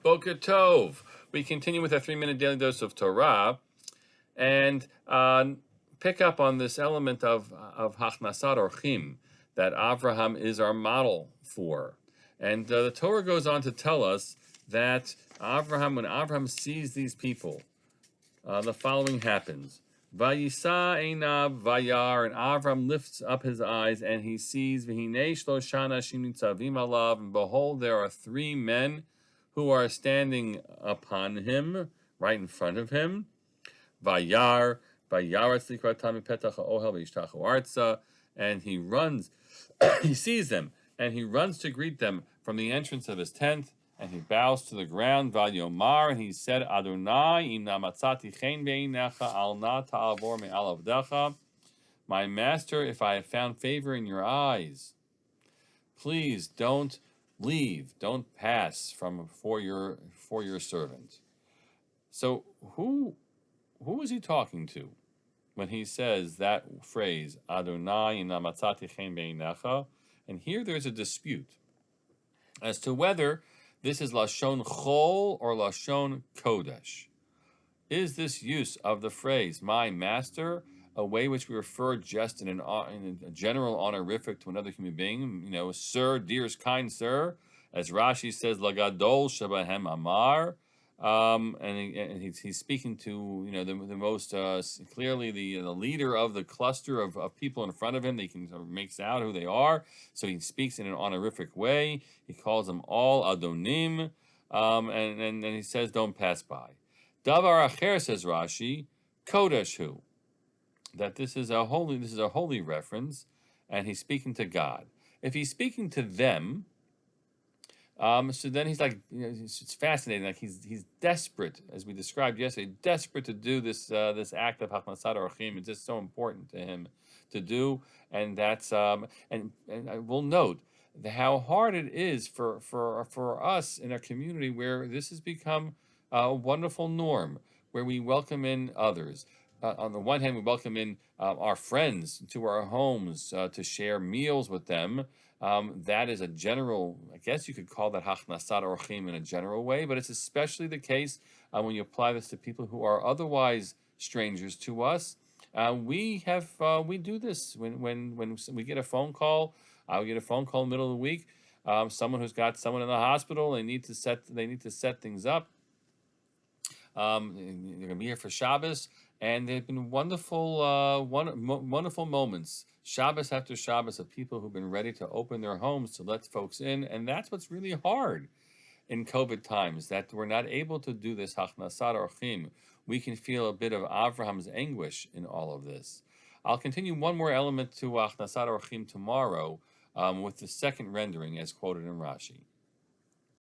Boker Tov. We continue with our 3-minute daily dose of Torah and pick up on this element of Hachnasat Orchim that Avraham is our model for. And the Torah goes on to tell us that when Avraham sees these people, the following happens. Vayisa einav vayar, and Avram lifts up his eyes and he sees v'hinei shloshah anashim nitzavim alav, and behold, there are 3 men who are standing upon him, right in front of him. Vayar, vayaretz likratam mipetach ha'ohel v'yishtachu artza, and he runs, he sees them, and he runs to greet them from the entrance of his tent, and he bows to the ground. Vayomar, and he said, Adonai, im namatzati chen beinecha, al na ta'avor me'al avdecha. My master, if I have found favor in your eyes, please don't leave, don't pass for your servant. So who is he talking to when he says that phrase, Adonai, im namatzati chen beinecha? And here there's a dispute as to whether this is Lashon Chol or Lashon Kodesh. Is this use of the phrase, my master, a way which we refer just in a general honorific to another human being? Sir, dearest, kind sir, as Rashi says, Lagadol Shabahem Amar. And he's speaking to the most clearly the leader of the cluster of people in front of him. They can makes out who they are, so he speaks in an honorific way. He calls them all Adonim, and he says, "Don't pass by." Davar Acher, says Rashi, Kodesh hu, that this is a holy reference, and he's speaking to God. If he's speaking to them, so then he's like, it's fascinating. Like he's desperate, as we described yesterday, desperate to do this act of Hachnasat Orchim. It's just so important to him to do, and that's and I will note how hard it is for us in our community where this has become a wonderful norm, where we welcome in others. On the one hand, we welcome in our friends to our homes to share meals with them. That is a general, I guess you could call that Hachnasat Orchim in a general way, but it's especially the case when you apply this to people who are otherwise strangers to us. We do this when we get a phone call. I get a phone call in the middle of the week. Someone who's got someone in the hospital. They need to set things up. They're going to be here for Shabbos, and they've been wonderful moments, Shabbos after Shabbos, of people who've been ready to open their homes to let folks in, and that's what's really hard in COVID times, that we're not able to do this Hachnasat Orchim. We can feel a bit of Avraham's anguish in all of this. I'll continue one more element to Hachnasat Orchim tomorrow with the second rendering as quoted in Rashi.